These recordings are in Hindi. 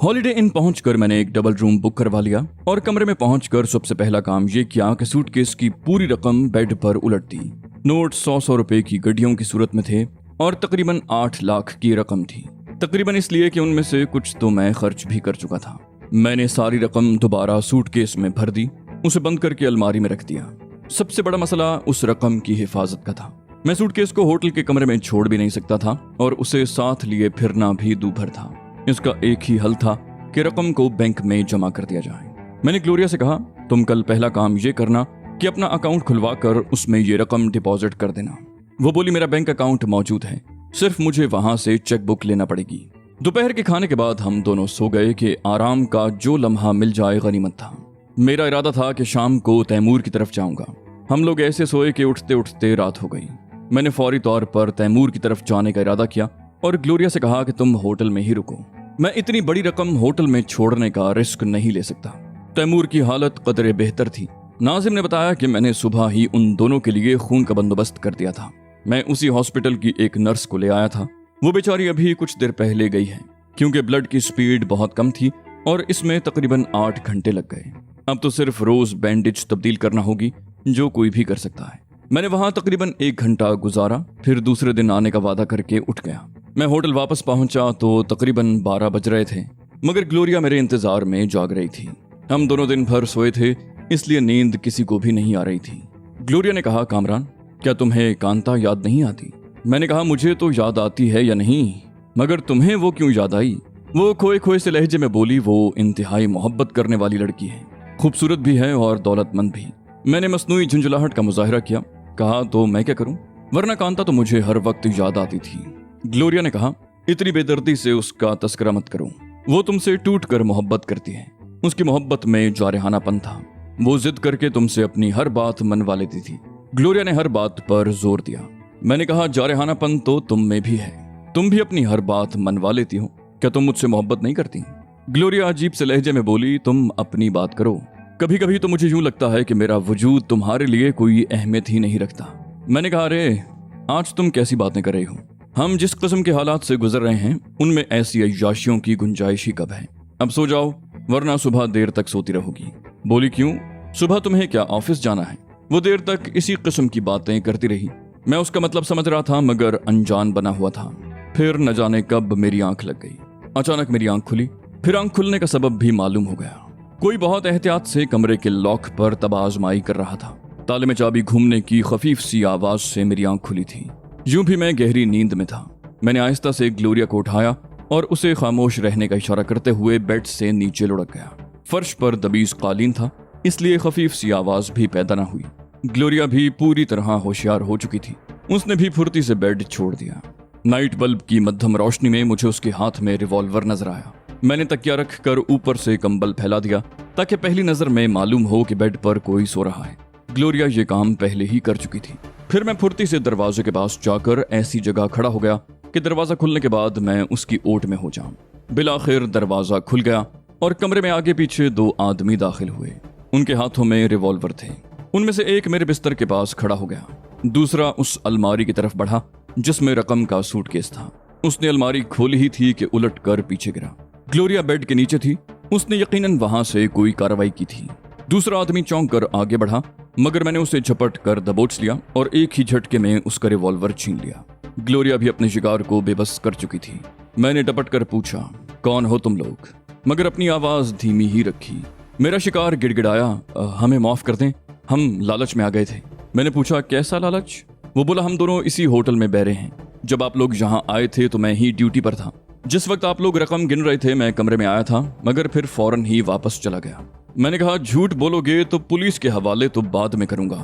हॉलिडे इन पहुंचकर मैंने एक डबल रूम बुक करवा लिया और कमरे में पहुंचकर सबसे पहला काम ये किया कि सूटकेस की पूरी रकम बेड पर उलट दी। नोट 100 रुपए की गड्डियों की सूरत में थे और तकरीबन 8 लाख की रकम थी। तकरीबन इसलिए कि उनमें से कुछ तो मैं खर्च भी कर चुका था। मैंने सारी रकम दोबारा सूटकेस में भर दी, उसे बंद करके अलमारी में रख दिया। सबसे बड़ा मसला उस रकम की हिफाजत का था। मैं सूटकेस को होटल के कमरे में छोड़ भी नहीं सकता था और उसे साथ लिए फिरना भी दूभर था। इसका एक ही हल था कि रकम को बैंक में जमा कर दिया जाए। मैंने ग्लोरिया से कहा, तुम कल पहला काम ये करना कि अपना अकाउंट खुलवा कर उसमें ये रकम डिपॉजिट कर देना। वो बोली, मेरा बैंक अकाउंट मौजूद है, सिर्फ मुझे वहां से चेक बुक लेना पड़ेगी। दोपहर के खाने के बाद हम दोनों सो गए कि आराम का जो लम्हा मिल जाए गनीमत था। मेरा इरादा था कि शाम को तैमूर की तरफ जाऊंगा। हम लोग ऐसे सोए कि उठते उठते रात हो गई। मैंने फौरी तौर पर तैमूर की तरफ जाने का इरादा किया और ग्लोरिया से कहा कि तुम होटल में ही रुको। मैं इतनी बड़ी रकम होटल में छोड़ने का रिस्क नहीं ले सकता। तैमूर की हालत कदरे बेहतर थी। नाजिम ने बताया कि मैंने सुबह ही उन दोनों के लिए खून का बंदोबस्त कर दिया था। मैं उसी हॉस्पिटल की एक नर्स को ले आया था। वो बेचारी अभी कुछ देर पहले गई है क्योंकि ब्लड की स्पीड बहुत कम थी और इसमें तकरीबन 8 घंटे लग गए। अब तो सिर्फ रोज बैंडेज तब्दील करना होगी, जो कोई भी कर सकता है। मैंने वहां तकरीबन 1 घंटा गुजारा, फिर दूसरे दिन आने का वादा करके उठ गया। मैं होटल वापस पहुंचा तो तकरीबन 12 बज रहे थे, मगर ग्लोरिया मेरे इंतजार में जाग रही थी। हम दोनों दिन भर सोए थे, इसलिए नींद किसी को भी नहीं आ रही थी। ग्लोरिया ने कहा, कामरान, क्या तुम्हें कांता याद नहीं आती? मैंने कहा, मुझे तो याद आती है या नहीं, मगर तुम्हें वो क्यों याद आई? वो खोए खोए से लहजे में बोली, वो इंतहाई मोहब्बत करने वाली लड़की है, खूबसूरत भी है और दौलतमंद भी। मैंने मसनूई झुंझलाहट का मुजाहिरा किया। कहा, तो मैं क्या करूं, वरना कांता तो मुझे हर वक्त याद आती थी। ग्लोरिया ने कहा, इतनी बेदर्दी से उसका तस्करा मत करो। वो तुमसे टूट कर मोहब्बत करती है। उसकी मोहब्बत में जारहानापन था। वो जिद करके तुमसे अपनी हर बात मनवा लेती थी। ग्लोरिया ने हर बात पर जोर दिया। मैंने कहा, जारहानापन तो तुम में भी है, तुम भी अपनी हर बात मनवा लेती हो। क्या तुम मुझसे मोहब्बत नहीं करती? ग्लोरिया अजीब से लहजे में बोली, तुम अपनी बात करो। कभी कभी तो मुझे यूं लगता है कि मेरा वजूद तुम्हारे लिए कोई अहमियत ही नहीं रखता। मैंने कहा, अरे आज तुम कैसी बातें कर रही हो? हम जिस किस्म के हालात से गुजर रहे हैं उनमें ऐसी अय्याशियों की गुंजाइश ही कब है। अब सो जाओ, वरना सुबह देर तक सोती रहोगी। बोली, क्यों? सुबह तुम्हें क्या ऑफिस जाना है? वो देर तक इसी किस्म की बातें करती रही। मैं उसका मतलब समझ रहा था, मगर अनजान बना हुआ था। फिर न जाने कब मेरी आंख लग गई। अचानक मेरी आंख खुली। फिर आंख खुलने का सबब भी मालूम हो गया। कोई बहुत एहतियात से कमरे के लॉक पर तबाजमाई कर रहा था। ताले में चाबी घूमने की खफीफ सी आवाज से मेरी आंख खुली थी। यूं भी मैं गहरी नींद में था। मैंने आहिस्ता से ग्लोरिया को उठाया और उसे खामोश रहने का इशारा करते हुए बेड से नीचे लुढ़क गया। फर्श पर दबीज कालीन था, इसलिए खफीफ सी आवाज भी पैदा न हुई। ग्लोरिया भी पूरी तरह होशियार हो चुकी थी। उसने भी फुर्ती से बेड छोड़ दिया। नाइट बल्ब की मध्यम रोशनी में मुझे उसके हाथ में रिवॉल्वर नजर आया। मैंने तकिया रख कर ऊपर से कंबल फैला दिया ताकि पहली नजर में मालूम हो कि बेड पर कोई सो रहा है। ग्लोरिया ये काम पहले ही कर चुकी थी। फिर मैं फुर्ती से दरवाजे के पास जाकर ऐसी जगह खड़ा हो गया कि दरवाजा खुलने के बाद मैं उसकी ओट में हो जाऊं। बिलाखिर दरवाजा खुल गया और कमरे में आगे पीछे 2 आदमी दाखिल हुए। उनके हाथों में रिवॉल्वर थे। उनमें से एक मेरे बिस्तर के पास खड़ा हो गया, दूसरा उस अलमारी की तरफ बढ़ा जिसमें रकम का सूटकेस था। उसने अलमारी खोली ही थी कि उलट कर पीछे गिरा। ग्लोरिया बेड के नीचे थी। उसने यकीनन वहां से कोई कार्रवाई की थी। दूसरा आदमी चौंक कर आगे बढ़ा, मगर मैंने उसे झपट कर दबोच लिया और एक ही झटके में उसका रिवॉल्वर छीन लिया। ग्लोरिया भी अपने शिकार को बेबस कर चुकी थी। मैंने डपट कर पूछा, कौन हो तुम लोग? मगर अपनी आवाज धीमी ही रखी। मेरा शिकार गिड़गिड़ाया, हमें माफ कर दें, हम लालच में आ गए थे। मैंने पूछा, कैसा लालच? वो बोला, हम दोनों इसी होटल में बहरे हैं। जब आप लोग यहाँ आए थे तो मैं ही ड्यूटी पर था। जिस वक्त आप लोग रकम गिन रहे थे मैं कमरे में आया था, मगर फिर फौरन ही वापस चला गया। मैंने कहा, झूठ बोलोगे तो पुलिस के हवाले तो बाद में करूंगा,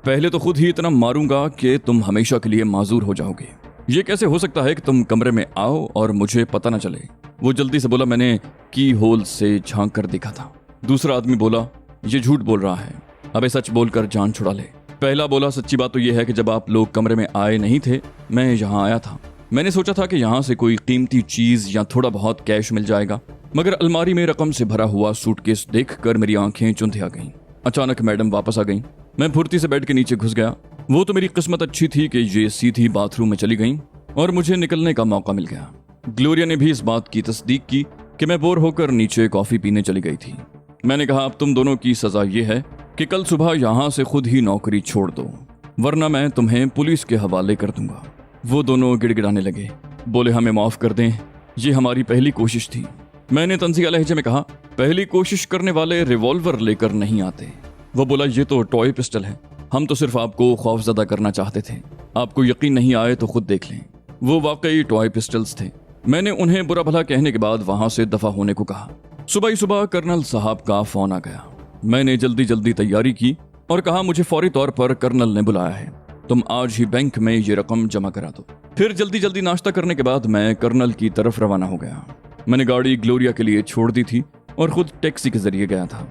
पहले तो खुद ही इतना मारूंगा कि तुम हमेशा के लिए माजूर हो जाओगे। ये कैसे हो सकता है कि तुम कमरे में आओ और मुझे पता न चले? वो जल्दी से बोला, मैंने की होल से झांक कर देखा था। दूसरा आदमी बोला, ये झूठ बोल रहा है, अबे सच बोलकर जान छुड़ा ले। पहला बोला, सच्ची बात तो यह है कि जब आप लोग कमरे में आए नहीं थे मैं यहाँ आया था। मैंने सोचा था कि यहाँ से कोई कीमती चीज या थोड़ा बहुत कैश मिल जाएगा, मगर अलमारी में रकम से भरा हुआ सूटकेस देखकर मेरी आंखें चुंधिया गईं। अचानक मैडम वापस आ गईं। मैं फुर्ती से बेड के नीचे घुस गया। वो तो मेरी किस्मत अच्छी थी कि ये सीधी बाथरूम में चली गईं और मुझे निकलने का मौका मिल गया। ग्लोरिया ने भी इस बात की तस्दीक की कि मैं बोर होकर नीचे कॉफी पीने चली गई थी। मैंने कहा, अब तुम दोनों की सजा ये है कि कल सुबह यहाँ से खुद ही नौकरी छोड़ दो, वरना मैं तुम्हें पुलिस के हवाले कर दूंगा। वो दोनों गिड़गिड़ाने लगे, बोले हमें माफ कर दें, ये हमारी पहली कोशिश थी। मैंने तंजिया लहजे में कहा, पहली कोशिश करने वाले रिवॉल्वर लेकर नहीं आते। वो बोला, ये तो टॉय पिस्टल है, हम तो सिर्फ आपको खौफजदा करना चाहते थे, आपको यकीन नहीं आए तो खुद देख लें। वो वाकई टॉय पिस्टल्स थे। मैंने उन्हें बुरा भला कहने के बाद वहां से दफा होने को कहा। सुबह ही सुबह कर्नल साहब का फोन आ गया। मैंने जल्दी जल्दी तैयारी की और कहा, मुझे फौरी तौर पर कर्नल ने बुलाया है, तुम आज ही बैंक में ये रकम जमा करा दो। फिर जल्दी जल्दी नाश्ता करने के बाद मैं कर्नल की तरफ रवाना हो गया। मैंने गाड़ी ग्लोरिया के लिए छोड़ दी थी और खुद टैक्सी के जरिए गया था।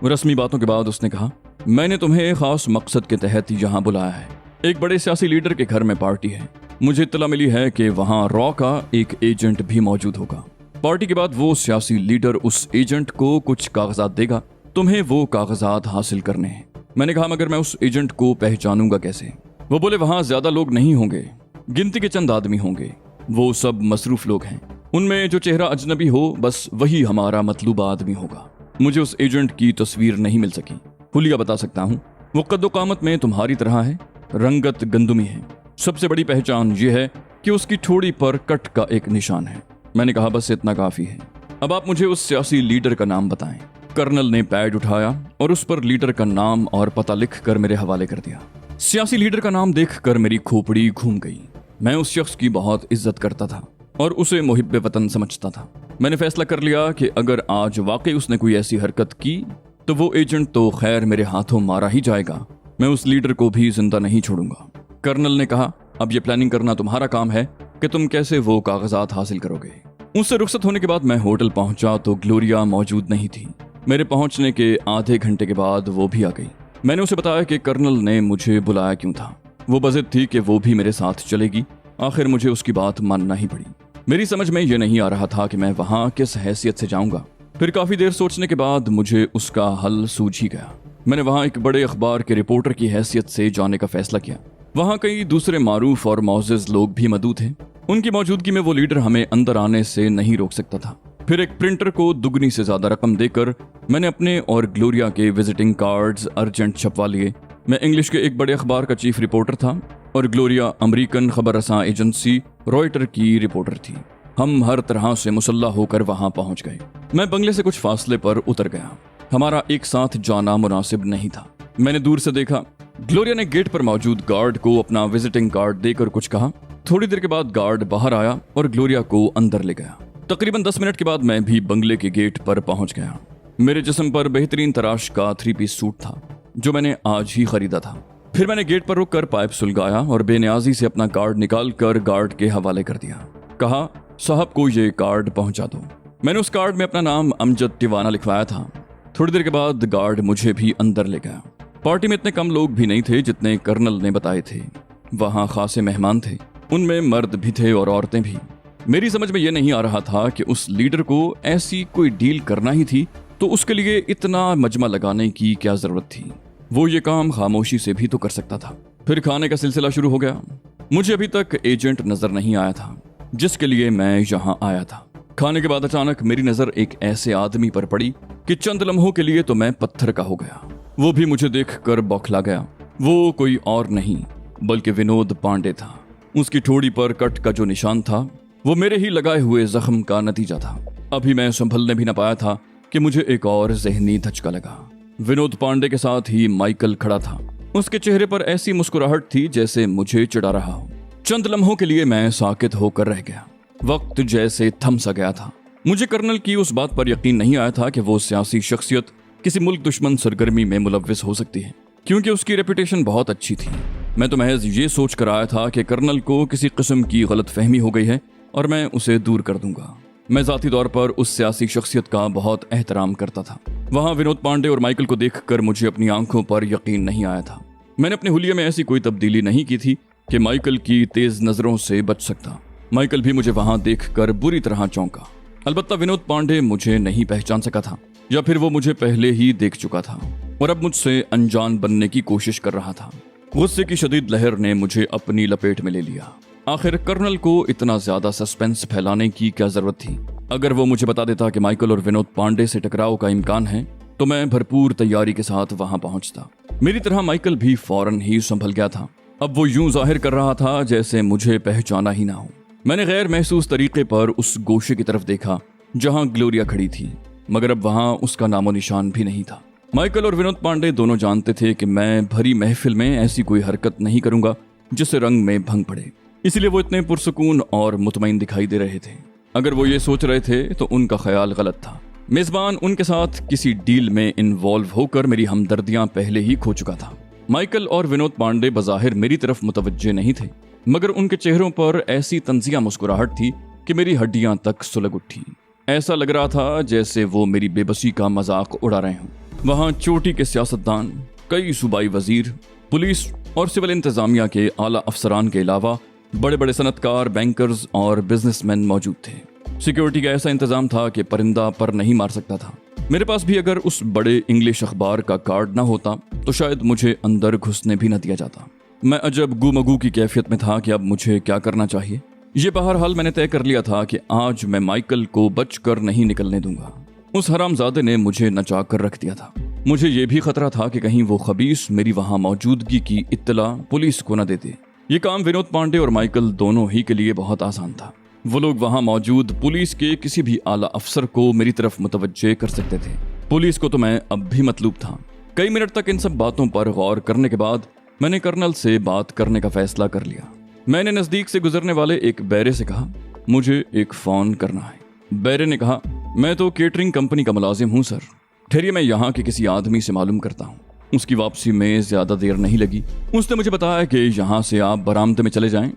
रस्मी बातों के बाद उसने कहा, मैंने तुम्हें खास मकसद के तहत यहाँ बुलाया है। एक बड़े सियासी लीडर के घर में पार्टी है। मुझे इत्तला मिली है कि वहाँ रॉ का एक एजेंट भी मौजूद होगा। पार्टी के बाद वो सियासी लीडर उस एजेंट को कुछ कागजात देगा, तुम्हें वो कागजात हासिल करने हैं। मैंने कहा, मगर मैं उस एजेंट को पहचानूंगा कैसे? वो बोले, वहां ज्यादा लोग नहीं होंगे, गिनती के चंद आदमी होंगे, वो सब मसरूफ लोग हैं, उनमें जो चेहरा अजनबी हो बस वही हमारा मतलूबा आदमी होगा। मुझे उस एजेंट की तस्वीर नहीं मिल सकी। हुलिया बता सकता हूँ, वो कद्दो कामत में तुम्हारी तरह है, रंगत गंदुमी है। सबसे बड़ी पहचान ये है कि उसकी ठोड़ी पर कट का एक निशान है। मैंने कहा, बस इतना काफी है, अब आप मुझे उस सियासी लीडर का नाम बताएं। कर्नल ने पैड उठाया और उस पर लीडर का नाम और पता लिख कर मेरे हवाले कर दिया। सियासी लीडर का नाम देखकर मेरी खोपड़ी घूम गई। मैं उस शख्स की बहुत इज्जत करता था और उसे मुहिब्बे वतन समझता था। मैंने फैसला कर लिया कि अगर आज वाकई उसने कोई ऐसी हरकत की तो वो एजेंट तो खैर मेरे हाथों मारा ही जाएगा, मैं उस लीडर को भी जिंदा नहीं छोड़ूंगा। कर्नल ने कहा, अब ये प्लानिंग करना तुम्हारा काम है कि तुम कैसे वो कागजात हासिल करोगे। उससे रुखसत होने के बाद मैं होटल पहुंचा तो ग्लोरिया मौजूद नहीं थी। मेरे पहुंचने के आधे घंटे के बाद वो भी आ गई। मैंने उसे बताया कि कर्नल ने मुझे बुलाया क्यों था। वो बज़िद थी कि वो भी मेरे साथ चलेगी। आखिर मुझे उसकी बात मानना ही पड़ी। मेरी समझ में ये नहीं आ रहा था कि मैं वहां किस हैसियत से जाऊंगा। फिर काफी देर सोचने के बाद मुझे उसका हल सूझ ही गया। मैंने वहां एक बड़े अखबार के रिपोर्टर की हैसियत से जाने का फैसला किया। वहां कई दूसरे मारूफ और मौजूद लोग भी मौजूद थे। उनकी मौजूदगी में वो लीडर हमें अंदर आने से नहीं रोक सकता था। फिर एक प्रिंटर को दुगनी से ज्यादा रकम देकर मैंने अपने और ग्लोरिया के विजिटिंग कार्ड्स अर्जेंट छपवा लिए। मैं इंग्लिश के एक बड़े अखबार का चीफ रिपोर्टर था और ग्लोरिया अमेरिकन खबर रसां एजेंसी रॉयटर की रिपोर्टर थी। हम हर तरह से मुसल्ला होकर वहां पहुंच गए। मैं बंगले से कुछ फासले पर उतर गया। हमारा एक साथ जाना मुनासिब नहीं था। मैंने दूर से देखा। ग्लोरिया ने गेट पर मौजूद गार्ड को अपना विजिटिंग कार्ड देकर कुछ कहा। थोड़ी देर के बाद गार्ड बाहर आया और ग्लोरिया को अंदर ले गया। तकरीबन 10 मिनट के बाद मैं भी बंगले के गेट पर पहुंच गया। मेरे जिस्म पर बेहतरीन तराश का 3 पीस सूट था जो मैंने आज ही खरीदा था। फिर मैंने गेट पर रुककर पाइप सुलगाया और बेनियाजी से अपना कार्ड निकाल कर गार्ड के हवाले कर दिया। कहा, साहब को ये कार्ड पहुंचा दो। मैंने उस कार्ड में अपना नाम अमजद टिवाना लिखवाया था। थोड़ी देर के बाद गार्ड मुझे भी अंदर ले गया। पार्टी में इतने कम लोग भी नहीं थे जितने कर्नल ने बताए थे। वहां खासे मेहमान थे, उनमें मर्द भी थे और औरतें भी। मेरी समझ में यह नहीं आ रहा था कि उस लीडर को ऐसी कोई डील करना ही थी तो उसके लिए इतना मजमा लगाने की क्या जरूरत थी। वो ये काम खामोशी से भी तो कर सकता था। फिर खाने का सिलसिला शुरू हो गया। मुझे अभी तक एजेंट नजर नहीं आया था जिसके लिए मैं यहाँ आया था। खाने के बाद अचानक मेरी नजर एक ऐसे आदमी पर पड़ी कि चंद लम्हों के लिए तो मैं पत्थर का हो गया। वो भी मुझे देखकर बौखला गया। वो कोई और नहीं बल्कि विनोद पांडे था। उसकी ठोड़ी पर कट का जो निशान था वो मेरे ही लगाए हुए जख्म का नतीजा था। अभी मैं संभलने भी न पाया था कि मुझे एक और जहनी धचका लगा। विनोद पांडे के साथ ही माइकल खड़ा था। उसके चेहरे पर ऐसी मुस्कुराहट थी जैसे मुझे चिढ़ा रहा हो। चंद लम्हों के लिए मैं साकित होकर रह गया। वक्त जैसे थम सा गया था। मुझे कर्नल की उस बात पर यकीन नहीं आया था कि वो सियासी शख्सियत किसी मुल्क दुश्मन सरगर्मी में मुलव्विस हो सकती है, क्योंकि उसकी रेपुटेशन बहुत अच्छी थी। मैं तो महज ये सोच कर आया था कि कर्नल को किसी किस्म की गलत फहमी हो गई है और मैं उसे दूर कर दूंगा। मैं जाती तौर पर उस सियासी शख्सियत का बहुत एहतराम करता था। वहां विनोद पांडे और माइकल को देखकर मुझे अपनी आंखों पर यकीन नहीं आया था। मैंने अपने हुलिये में ऐसी कोई तब्दीली नहीं की थी कि माइकल की तेज नजरों से बच सकता। माइकल भी मुझे वहां देखकर बुरी तरह चौंका। अलबत्ता विनोद पांडे मुझे नहीं पहचान सका था, या फिर वो मुझे पहले ही देख चुका था और अब मुझसे अनजान बनने की कोशिश कर रहा था। गुस्से की शदीद लहर ने मुझे अपनी लपेट में ले लिया। आखिर कर्नल को इतना ज्यादा सस्पेंस फैलाने की क्या जरूरत थी? अगर वो मुझे बता देता कि माइकल और विनोद पांडे से टकराव का इम्कान है तो मैं भरपूर तैयारी के साथ वहां पहुंचता। मेरी तरह माइकल भी फौरन ही संभल गया था। अब वो यूं जाहिर कर रहा था जैसे मुझे पहचाना ही ना हो। मैंने गैर महसूस तरीके पर उस गोशे की तरफ देखा जहां ग्लोरिया खड़ी थी, मगर अब वहां उसका नामो निशान भी नहीं था। माइकल और विनोद पांडे दोनों जानते थे कि मैं भरी महफिल में ऐसी कोई हरकत नहीं करूंगा जिससे रंग में भंग पड़े, इसलिए वो इतने पुरसुकून और मुतमईन दिखाई दे रहे थे। अगर वो ये सोच रहे थे तो उनका ख्याल गलत था। मेजबान उनके साथ किसी डील में इन्वॉल्व होकर मेरी हमदर्दियां पहले ही खो चुका था। माइकल और विनोद पांडे बज़ाहिर मेरी तरफ मुतवज्जे नहीं थे, मगर उनके चेहरों पर ऐसी तंजिया मुस्कुराहट थी कि मेरी हड्डियां तक सुलग उठी। ऐसा लग रहा था जैसे वो मेरी बेबसी का मजाक उड़ा रहे हों। वहां चोटी के सियासतदान, कई सूबाई वजीर, पुलिस और सिविल इंतजामिया के आला अफसरान के अलावा बड़े बड़े सनतकार, बैंकर्स और बिजनेसमैन मौजूद थे। सिक्योरिटी का ऐसा इंतजाम था कि परिंदा पर नहीं मार सकता था। मेरे पास भी अगर उस बड़े इंग्लिश अखबार का कार्ड ना होता तो शायद मुझे अंदर घुसने भी न दिया जाता। मैं अजब गुमगू की कैफियत में था कि अब मुझे क्या करना चाहिए। ये बहरहाल मैंने तय कर लिया था कि आज मैं माइकल को बचकर नहीं निकलने दूंगा। उस हरामजादे ने मुझे नचा कर रख दिया था। मुझे ये भी खतरा था कि कहीं वो खबीस मेरी वहां मौजूदगी की इत्तला पुलिस को न दे दे। ये काम विनोद पांडे और माइकल दोनों ही के लिए बहुत आसान था। वो लोग वहां मौजूद पुलिस के किसी भी आला अफसर को मेरी तरफ मुतवज्जे कर सकते थे। पुलिस को तो मैं अब भी मतलूब था। कई मिनट तक इन सब बातों पर गौर करने के बाद मैंने कर्नल से बात करने का फैसला कर लिया। मैंने नजदीक से गुजरने वाले एक बैरे से कहा, मुझे एक फोन करना है। बैरे ने कहा, मैं तो केटरिंग कंपनी का मुलाजिम हूं सर। ठहरिए, मैं यहाँ के किसी आदमी से मालूम करता हूँ। उसकी वापसी में ज्यादा देर नहीं लगी। उसने मुझे बताया कि यहाँ से आप बरामदे में चले जाएं।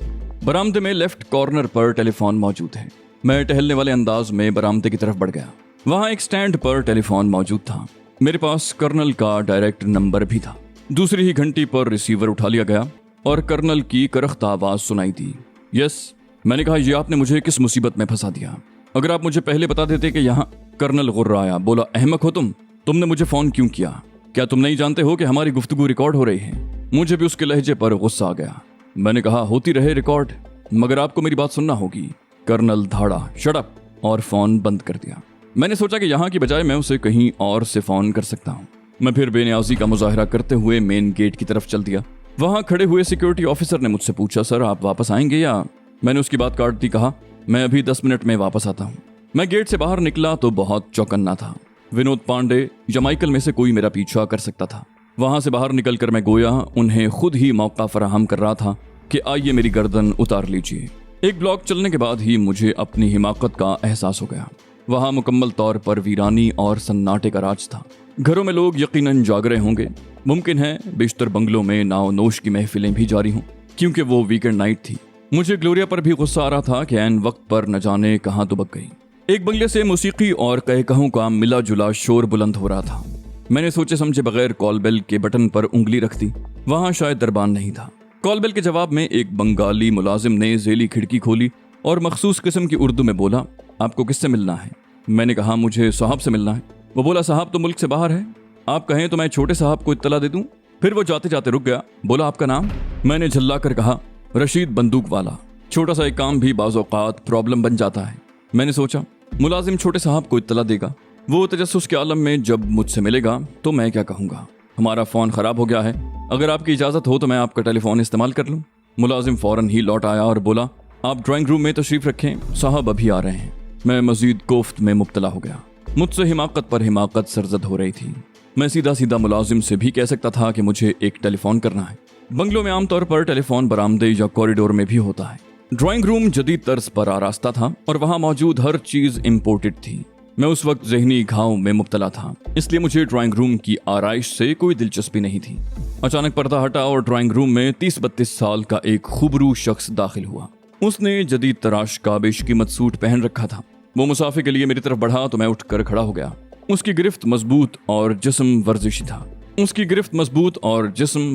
बरामदे में लेफ्ट कॉर्नर पर टेलीफोन मौजूद है। मैं टहलने वाले अंदाज में बरामदे की तरफ बढ़ गया। वहाँ एक स्टैंड पर टेलीफोन मौजूद था। मेरे पास कर्नल का डायरेक्ट नंबर भी था। दूसरी ही घंटी पर रिसीवर उठा लिया गया और कर्नल की करख्ता आवाज सुनाई दी। यस, मैंने कहा, ये आपने मुझे किस मुसीबत में फंसा दिया। अगर आप मुझे पहले बता देते कि यहाँ। कर्नल गुर्राया, बोला, अहमक हो तुमने मुझे फोन क्यों किया? क्या तुम नहीं जानते हो कि हमारी गुफ्तगू रिकॉर्ड हो रही है? मुझे भी उसके लहजे पर गुस्सा आ गया। मैंने कहा, होती रहे रिकॉर्ड, मगर आपको मेरी बात सुनना होगी। कर्नल धाड़ा, शट अप, और फोन बंद कर दिया। मैंने सोचा कि यहाँ की बजाय मैं उसे कहीं और से फोन कर सकता हूँ। मैं फिर बेनियाजी का मुजाहरा करते हुए मेन गेट की तरफ चल दिया। वहां खड़े हुए सिक्योरिटी ऑफिसर ने मुझसे पूछा, सर आप वापस आएंगे या? मैंने उसकी बात काट दी। कहा, मैं अभी 10 मिनट में वापस आता हूँ। मैं गेट से बाहर निकला तो बहुत चौकन्ना था। विनोद पांडे या माइकल में से कोई मेरा पीछा कर सकता था। वहां से बाहर निकलकर मैं गोया उन्हें खुद ही मौका फराहम कर रहा था कि आइए मेरी गर्दन उतार लीजिए। एक ब्लॉक चलने के बाद ही मुझे अपनी हिमाकत का एहसास हो गया। वहां मुकम्मल तौर पर वीरानी और सन्नाटे का राज था। घरों में लोग यकीनन जाग रहे होंगे। मुमकिन है बेशतर बंगलों में नाव नोश की महफिलें भी जारी हों, क्योंकि वो वीकेंड नाइट थी। मुझे ग्लोरिया पर भी गुस्सा आ रहा था कि ऐन वक्त पर न जाने कहां दुबक गई। एक बंगले से मौसीकी और कहकहों का मिला जुला शोर बुलंद हो रहा था। मैंने सोचे समझे बगैर कॉल बेल के बटन पर उंगली रख दी। वहां शायद दरबान नहीं था। कॉल बेल के जवाब में एक बंगाली मुलाजिम ने जेली खिड़की खोली और मखसूस किस्म की उर्दू में बोला, आपको किससे मिलना है? मैंने कहा, मुझे साहब से मिलना है। वो बोला, साहब तो मुल्क से बाहर है, आप कहें तो मैं छोटे साहब को इत्तला दे दूं। फिर वो जाते जाते रुक गया। बोला, आपका नाम? मैंने झल्ला कर कहा, रशीद बंदूक वाला। छोटा सा एक काम भी बाज़ औक़ात प्रॉब्लम बन जाता है। मैंने सोचा, मुलाजिम छोटे साहब को इत्तला देगा, वो तजस्सुस के आलम में जब मुझसे मिलेगा तो मैं क्या कहूँगा? हमारा फ़ोन ख़राब हो गया है, अगर आपकी इजाज़त हो तो मैं आपका टेलीफोन इस्तेमाल कर लूँ। मुलाजिम फ़ौरन ही लौट आया और बोला, आप ड्राइंग रूम में तशरीफ़ रखें, साहब अभी आ रहे हैं। मैं मज़ीद कोफ्त में मुब्तला हो गया। मुझसे हिमाकत पर हिमाकत सरजद हो रही थी। मैं सीधा सीधा मुलाजिम से भी कह सकता था कि मुझे एक टेलीफोन करना है। बंगलों में आमतौर पर टेलीफोन बरामदे या कॉरिडोर में भी होता है। ड्राइंग रूम जदीद तर्ज पर आरास्ता था और वहां मौजूद हर चीज इम्पोर्टेड थी। मैं उस वक्त ज़हनी घाव में मुब्तला था, इसलिए मुझे ड्राइंग रूम की आराइश से कोई दिलचस्पी नहीं थी। अचानक पर्दा हटा और ड्राइंग रूम में 30-32 साल का एक खूबरू शख्स दाखिल हुआ। उसने जदीद तराश का बेशकीमत सूट पहन रखा था। वो मुसाफिर के लिए मेरी तरफ बढ़ा तो मैं उठकर खड़ा हो गया। उसकी गिरफ्त मजबूत और जिस्म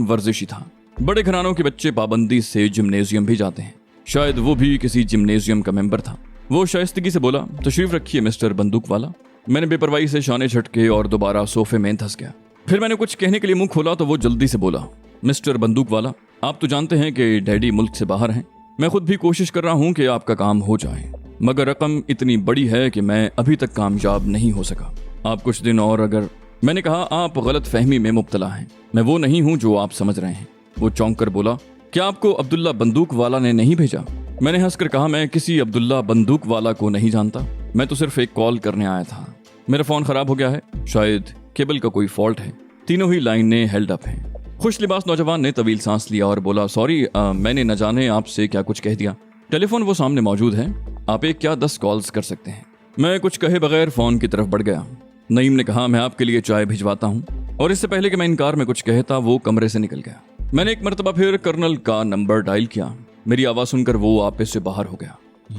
वर्जिशी था। बड़े घरानों के बच्चे पाबंदी से जिम्नेजियम भी जाते हैं। शायद वो भी किसी जिम्नेजियम का मेंबर था। वो शाइस्तगी से बोला, तशरीफ रखिए मिस्टर बंदूक वाला। मैंने बेपरवाही से शाने झटके और दोबारा सोफे में धंस गया। फिर मैंने कुछ कहने के लिए मुंह खोला तो वो जल्दी से बोला, मिस्टर बंदूक वाला, आप तो जानते हैं कि डैडी मुल्क से बाहर हैं। मैं खुद भी कोशिश कर रहा हूँ कि आपका काम हो जाए। मगर रकम इतनी बड़ी है कि मैं अभी तक कामयाब नहीं हो सका। आप कुछ दिन और अगर। मैंने कहा, आप गलत फहमी में मुब्तला हैं, मैं वो नहीं हूँ जो आप समझ रहे हैं। वो चौंक कर बोला, क्या आपको अब्दुल्ला बंदूक वाला ने नहीं भेजा? मैंने हंसकर कहा, मैं किसी अब्दुल्ला बंदूक वाला को नहीं जानता, मैं तो सिर्फ एक कॉल करने आया था। मेरा फोन खराब हो गया है, शायद केबल का कोई फॉल्ट है। तीनों ही लाइनें हेल्ड अप हैं। खुश लिबास नौजवान ने तवील सांस लिया और बोला, सॉरी, मैंने न जाने आपसे क्या कुछ कह दिया। टेलीफोन वो सामने मौजूद है, आप एक क्या 10 कॉल्स कर सकते हैं। मैं कुछ कहे बगैर फोन की तरफ बढ़ गया। नईम ने कहा, मैं आपके लिए चाय भिजवाता हूँ, और इससे पहले कि मैं इनकार में कुछ कहता वो कमरे से निकल गया। मैंने एक मरतबा फिर कर्नल का नंबर डायल किया। मेरी आवाज सुनकर वो आपे से बाहर हो गया।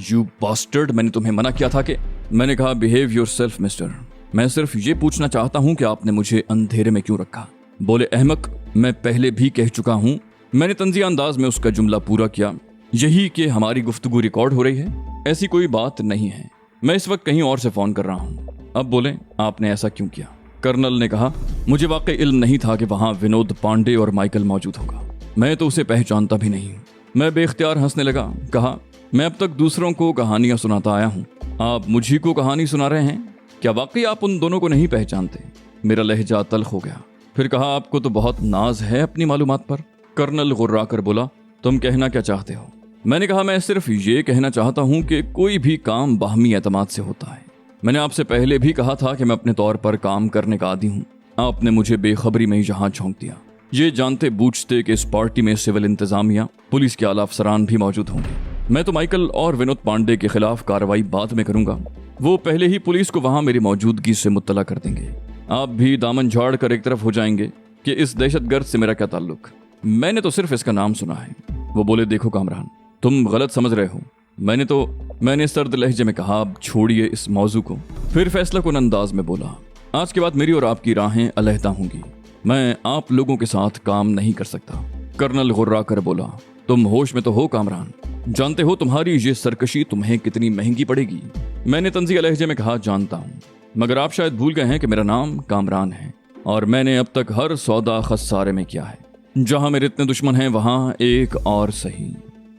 यू बास्टर्ड, मैंने तुम्हें मना किया था कि। मैंने कहा, बिहेव योरसेल्फ मिस्टर, मैं सिर्फ ये पूछना चाहता हूँ कि आपने मुझे अंधेरे में क्यों रखा। बोले, अहमक, मैं पहले भी कह चुका हूँ। मैंने तंज़िया अंदाज में उसका जुमला पूरा किया। यही कि हमारी गुफ्तगू रिकॉर्ड हो रही है, ऐसी कोई बात नहीं है। मैं इस वक्त कहीं और से फोन कर रहा हूँ। अब बोले, आपने ऐसा क्यों किया? कर्नल ने कहा, मुझे वाकई इल्म नहीं था कि वहां विनोद पांडे और माइकल मौजूद होगा। मैं तो उसे पहचानता भी नहीं। मैं बेख्तियार हंसने लगा। कहा, मैं अब तक दूसरों को कहानियां सुनाता आया हूँ, आप मुझी को कहानी सुना रहे हैं? क्या वाकई आप उन दोनों को नहीं पहचानते? मेरा लहजा तल्ख हो गया। फिर कहा, आपको तो बहुत नाज है अपनी मालूमात पर। कर्नल गुर्रा कर बोला, तुम कहना क्या चाहते हो? मैंने कहा, मैं सिर्फ ये कहना चाहता हूँ कि कोई भी काम बाहमी एतमाद से होता है। मैंने आपसे पहले भी कहा था कि मैं अपने तौर पर काम करने का आदी हूँ। आपने मुझे बेखबरी में यहाँ झोंक दिया, ये जानते बूझते कि इस पार्टी में सिविल इंतजामिया, पुलिस के आला अफसरान भी मौजूद होंगे। मैं तो माइकल और विनोद पांडे के खिलाफ कार्रवाई बाद में करूंगा। वो पहले ही पुलिस को वहां मेरी मौजूदगी से मुत्तला कर देंगे। आप भी दामन झाड़ कर एक तरफ हो जाएंगे कि इस दहशतगर्द से मेरा क्या ताल्लुक। मैंने तो सिर्फ इसका नाम सुना है। वो बोले, देखो कामरान, तुम गलत समझ रहे हो। मैंने सर्द लहजे में कहा, अब छोड़िए इस मौजू को। फिर फैसला कुन अंदाज में बोला, आज के बाद मेरी और आपकी राहें अलहदा होंगी। मैं आप लोगों के साथ काम नहीं कर सकता। कर्नल गुर्रा कर बोला, तुम होश में तो हो कामरान? जानते हो तुम्हारी ये सरकशी तुम्हें कितनी महंगी पड़ेगी? मैंने तंज़िया लहजे में कहा, जानता हूँ, मगर आप शायद भूल गए हैं कि मेरा नाम कामरान है और मैंने अब तक हर सौदा खसारे में किया है। जहां मेरे इतने दुश्मन हैं वहां एक और सही।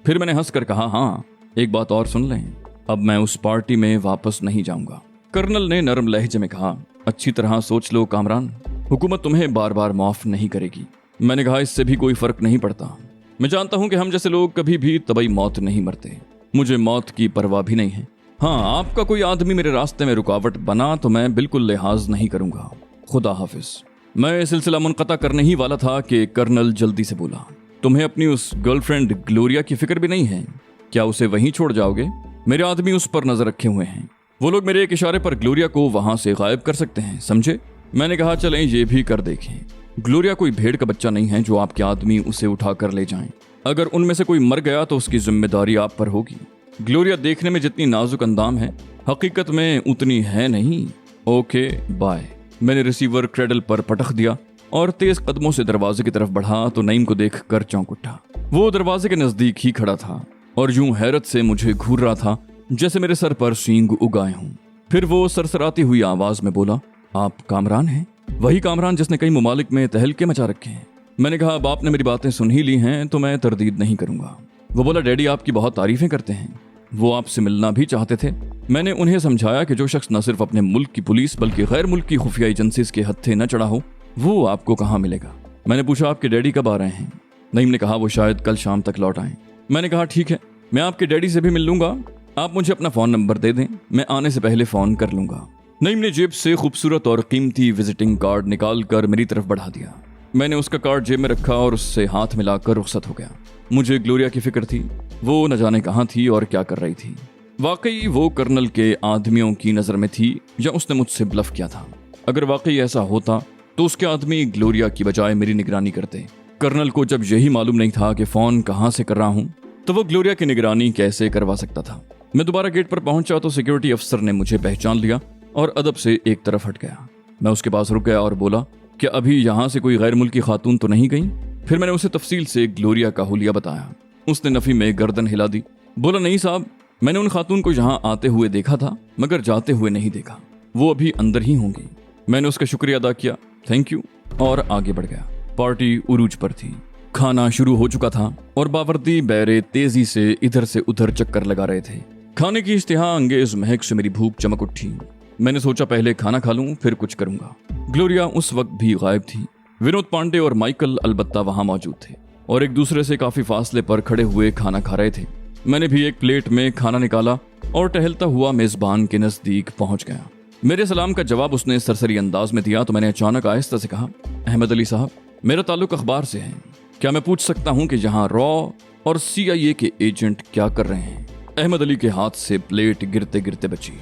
फिर मैंने हंसकर कहा, हाँ, एक बात और सुन लें, अब मैं उस पार्टी में वापस नहीं जाऊंगा। कर्नल ने नरम लहजे में कहा, अच्छी तरह सोच लो कामरान, हुकूमत तुम्हें बार बार माफ नहीं करेगी। मैंने कहा, इससे भी कोई फर्क नहीं पड़ता। मैं जानता हूं कि हम जैसे लोग कभी भी तबई मौत नहीं मरते। मुझे मौत की परवाह भी नहीं है। हाँ, आपका कोई आदमी मेरे रास्ते में रुकावट बना तो मैं बिल्कुल लिहाज नहीं करूंगा। खुदा हाफिज। मैं सिलसिला मुनक़ता करने ही वाला था कि कर्नल जल्दी से बोला, तुम्हें अपनी उस गर्लफ्रेंड ग्लोरिया की फिक्र भी नहीं है? क्या उसे वहीं छोड़ जाओगे? मेरे आदमी उस पर नजर रखे हुए हैं। वो लोग मेरे एक इशारे पर ग्लोरिया को वहां से गायब कर सकते हैं, समझे? मैंने कहा, चलें ये भी कर देखें। ग्लोरिया कोई भेड़ का बच्चा नहीं है जो आपके आदमी उसे उठा कर ले जाएं। अगर उनमें से कोई मर गया तो उसकी जिम्मेदारी आप पर होगी। ग्लोरिया देखने में जितनी नाजुक अंदाम है, हकीकत में उतनी है नहीं। Okay bye. मैंने रिसीवर क्रेडल पर पटक दिया और तेज कदमों से दरवाजे की तरफ बढ़ा तो नईम को देख कर चौंक उठा। वो दरवाजे के नजदीक ही खड़ा था और यूं हैरत से मुझे घूर रहा था जैसे मेरे सर पर सींग उगाए हों। फिर वो सरसराती हुई आवाज में बोला, आप कामरान हैं? वही कामरान जिसने कई मुमालिक में तहलके मचा रखे हैं। मैंने कहा, अब आपने मेरी बातें सुन ही ली हैं तो मैं तरदीद नहीं करूंगा। वो बोला, डैडी आपकी बहुत तारीफें करते हैं, वो आपसे मिलना भी चाहते थे। मैंने उन्हें समझाया कि जो शख्स न सिर्फ अपने मुल्क की पुलिस बल्कि गैर मुल्क की खुफिया एजेंसीज के हत्थे न चढ़ा हो वो आपको कहाँ मिलेगा। मैंने पूछा, आपके डैडी कब आ रहे हैं? नईम ने कहा, वो शायद कल शाम तक लौट आए। मैंने कहा, ठीक है, मैं आपके डैडी से भी मिल लूंगा। आप मुझे अपना फोन नंबर दे दें, मैं आने से पहले फोन कर लूंगा। नईम ने जेब से खूबसूरत और कीमती विजिटिंग कार्ड निकाल कर मेरी तरफ बढ़ा दिया। मैंने उसका कार्ड जेब में रखा और उससे हाथ मिलाकर रुखसत हो गया। मुझे ग्लोरिया की फिक्र थी, वो न जाने कहाँ थी और क्या कर रही थी। वाकई वो कर्नल के आदमियों की नजर में थी या उसने मुझसे ब्लफ किया था? अगर वाकई ऐसा होता तो उसके आदमी ग्लोरिया की बजाय मेरी निगरानी करते। कर्नल को जब यही मालूम नहीं था कि फोन कहाँ से कर रहा हूँ तो वो ग्लोरिया की निगरानी कैसे करवा सकता था? मैं दोबारा गेट पर पहुंचा तो सिक्योरिटी अफसर ने मुझे पहचान लिया और अदब से एक तरफ हट गया। मैं उसके पास रुक गया और बोला, क्या अभी यहाँ से कोई गैर मुल्की खातून तो नहीं गई? फिर मैंने उसे तफसील से ग्लोरिया का हुलिया बताया। उसने नफी में गर्दन हिला दी। बोला, नहीं साहब, मैंने उन खातून को यहाँ आते हुए देखा था मगर जाते हुए नहीं देखा, वो अभी अंदर ही होंगी। मैंने उसका शुक्रिया अदा किया, थैंक यू, और आगे बढ़ गया। पार्टी उरूज पर थी। खाना शुरू हो चुका था और बावर्दी बैरे तेजी से इधर से उधर चक्कर लगा रहे थे। खाने की इश्तिहा अंगेज महक से मेरी भूख चमक उठी। मैंने सोचा पहले खाना खा लूं फिर कुछ करूंगा। ग्लोरिया उस वक्त भी गायब थी। विनोद पांडे और माइकल अलबत्ता वहां मौजूद थे और एक दूसरे से काफी फासले पर खड़े हुए खाना खा रहे थे। मैंने भी एक प्लेट में खाना निकाला और टहलता हुआ मेजबान के नजदीक पहुंच गया। मेरे सलाम का जवाब उसने सरसरी अंदाज में दिया तो मैंने अचानक आहिस्ता से कहा, अहमद अली साहब, मेरा ताल्लुक अखबार से है। क्या मैं पूछ सकता हूं कि यहाँ रॉ और CIA के एजेंट क्या कर रहे हैं? अहमद अली के हाथ से प्लेट गिरते गिरते बची।